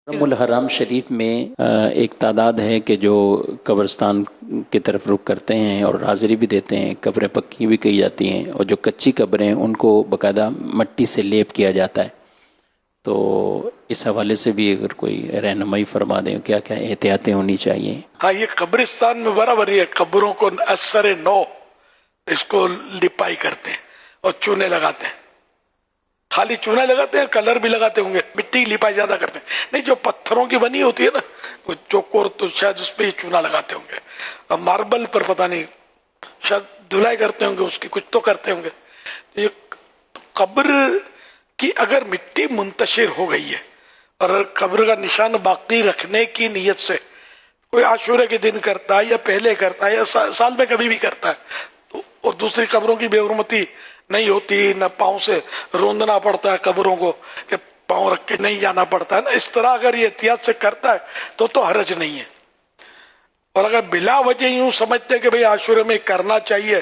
الحرام شریف میں ایک تعداد ہے کہ جو قبرستان کی طرف رخ کرتے ہیں اور حاضری بھی دیتے ہیں. قبریں پکی بھی کی جاتی ہیں اور جو کچی قبریں ہیں ان کو باقاعدہ مٹی سے لیپ کیا جاتا ہے. تو اس حوالے سے بھی اگر کوئی رہنمائی فرما دیں کیا کیا احتیاطیں ہونی چاہیے؟ ہاں، یہ قبرستان میں برابر ہی ہے. قبروں کو اثر نو اس کو لپائی کرتے ہیں اور چونے لگاتے ہیں. خالی چونا لگاتے ہیں، کلر بھی لگاتے ہوں گے. مٹی کی لپائی زیادہ کرتے ہیں. نہیں، جو پتھروں کی بنی ہوتی ہے نا وہ چوکور، تو شاید اس پہ ہی چونا لگاتے ہوں گے. اور ماربل پر پتہ نہیں، شاید دھلائی کرتے ہوں گے اس کی، کچھ تو کرتے ہوں گے. یہ قبر کی اگر مٹی منتشر ہو گئی ہے اور قبر کا نشان باقی رکھنے کی نیت سے کوئی عاشورے کے دن کرتا ہے یا پہلے کرتا ہے یا سال میں کبھی بھی کرتا ہے، اور دوسری قبروں کی بے حرمتی نہیں ہوتی، نہ پاؤں سے روندنا پڑتا ہے قبروں کو کہ پاؤں رکھ کے نہیں جانا پڑتا ہے نا، اس طرح اگر یہ احتیاط سے کرتا ہے تو حرج نہیں ہے. اور اگر بلا وجہ یوں سمجھتے کہ بھئی عاشورے میں کرنا چاہیے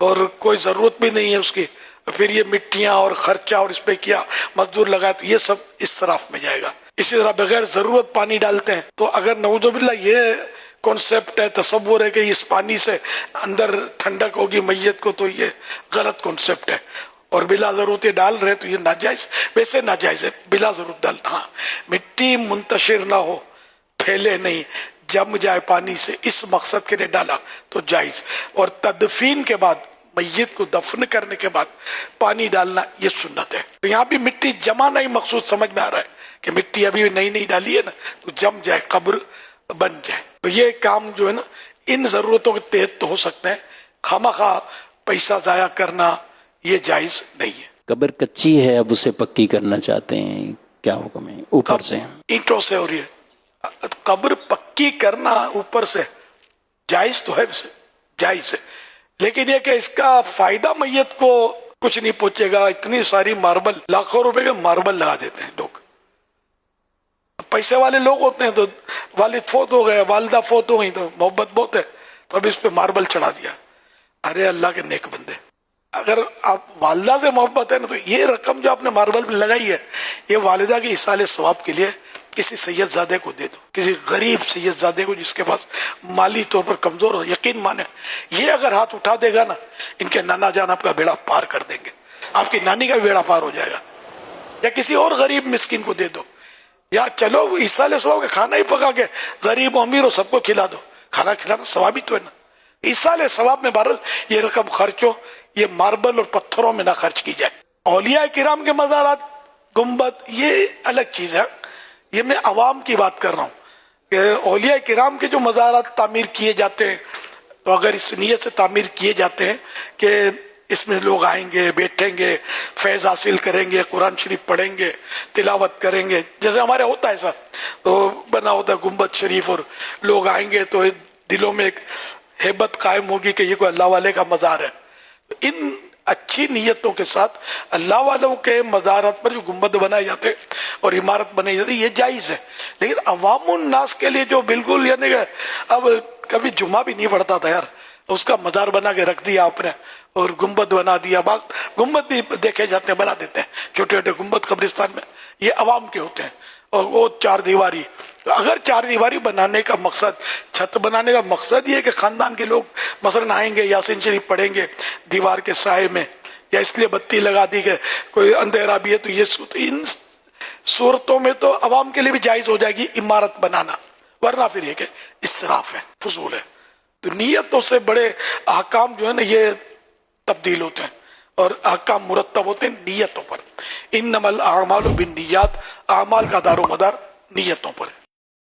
اور کوئی ضرورت بھی نہیں ہے اس کی، پھر یہ مٹیاں اور خرچہ اور اس پہ کیا مزدور لگائے، تو یہ سب اسراف میں جائے گا. اسی طرح بغیر ضرورت پانی ڈالتے ہیں، تو اگر نعوذ باللہ یہ کانسیپٹ ہے، تصور ہے کہ اس پانی سے اندر ٹھنڈک ہوگی میت کو، تو یہ غلط کانسیپٹ ہے. اور بلا ضرورت ڈال رہے تو یہ ناجائز، ویسے ناجائز ہے بلا ضرورت ڈالنا. ہاں، مٹی منتشر نہ ہو، پھیلے نہیں، جم جائے پانی سے، اس مقصد کے لیے ڈالا تو جائز. اور تدفین کے بعد، میت کو دفن کرنے کے بعد پانی ڈالنا یہ سنت ہے. تو یہاں بھی مٹی جمانا ہی مقصود سمجھ میں آ رہا ہے کہ مٹی ابھی نئی ڈالی ہے نا تو جم جائے، قبر بن جائے. تو یہ کام جو ہے نا ان ضرورتوں کے تحت تو ہو سکتے ہیں، خواہ پیسہ ضائع کرنا یہ جائز نہیں ہے. قبر کچی ہے، اب اسے پکی کرنا چاہتے ہیں، کیا حکم ہے؟ اوپر سے اینٹوں سے ہو رہی ہے، قبر پکی کرنا اوپر سے جائز تو ہے، ویسے جائز ہے، لیکن یہ کہ اس کا فائدہ میت کو کچھ نہیں پہنچے گا. اتنی ساری ماربل، لاکھوں روپے کے ماربل لگا دیتے ہیں لوگ. پیسے والے لوگ ہوتے ہیں تو والد فوت ہو گئے، والدہ فوت ہو گئی، تو محبت بہت ہے تو اب اس پہ ماربل چڑھا دیا. ارے اللہ کے نیک بندے، اگر آپ والدہ سے محبت ہے نا تو یہ رقم جو آپ نے ماربل پہ لگائی ہے یہ والدہ کے ایصال ثواب کے لیے کسی سید زادے کو دے دو، کسی غریب سید زادے کو جس کے پاس مالی طور پر کمزور ہو. یقین مانے یہ اگر ہاتھ اٹھا دے گا نا، ان کے نانا جان آپ کا بیڑا پار کر دیں گے، آپ کی نانی کا بھی بیڑا پار ہو جائے گا. یا کسی اور غریب مسکین کو دے دو، یا چلو ایصال ثواب کا کھانا ہی پکا کے غریب و امیر ہو سب کو کھلا دو. کھانا کھلانا ثواب ہی تو ہے نا. ایصال ثواب میں بہرحال یہ رقم خرچ ہو، یہ ماربل اور پتھروں میں نہ خرچ کی جائے. اولیاء کرام کے مزارات، گنبد، یہ الگ چیز ہے. یہ میں عوام کی بات کر رہا ہوں کہ اولیاء کرام کے جو مزارات تعمیر کیے جاتے ہیں تو اگر اس نیت سے تعمیر کیے جاتے ہیں کہ اس میں لوگ آئیں گے، بیٹھیں گے، فیض حاصل کریں گے، قرآن شریف پڑھیں گے، تلاوت کریں گے، جیسے ہمارے ہوتا ہے ایسا تو بنا ہوتا ہے گنبد شریف، اور لوگ آئیں گے تو دلوں میں ایک ہیبت قائم ہوگی کہ یہ کوئی اللہ والے کا مزار ہے. ان اچھی نیتوں کے ساتھ اللہ والوں کے مزارات پر جو گنبد بنائے جاتے اور عمارت بنائی جاتی یہ جائز ہے. لیکن عوام الناس کے لیے جو بالکل یعنی کہ اب کبھی جمعہ بھی نہیں پڑتا تھا یار، اس کا مزار بنا کے رکھ دیا آپ نے اور گنبد بنا دیا. گنبد بھی دیکھے جاتے ہیں، بنا دیتے ہیں چھوٹے چھوٹے گنبد قبرستان میں، یہ عوام کے ہوتے ہیں. اور وہ 4 دیواری، تو اگر 4 دیواری بنانے کا مقصد، چھت بنانے کا مقصد یہ ہے کہ خاندان کے لوگ مثلا آئیں گے، یاسین شریف پڑھیں گے دیوار کے سائے میں، یا اس لیے بتی لگا دی کہ کوئی اندھیرا بھی ہے تو یہ ان صورتوں میں تو عوام کے لیے بھی جائز ہو جائے گی عمارت بنانا. ورنہ پھر یہ کہ اسراف ہے، فضول ہے. تو نیتوں سے بڑے احکام جو ہے نا یہ تبدیل ہوتے ہیں اور احکام مرتب ہوتے ہیں نیتوں پر. انما الاعمال بالنیات، اعمال کا دار و مدار نیتوں پر ہے.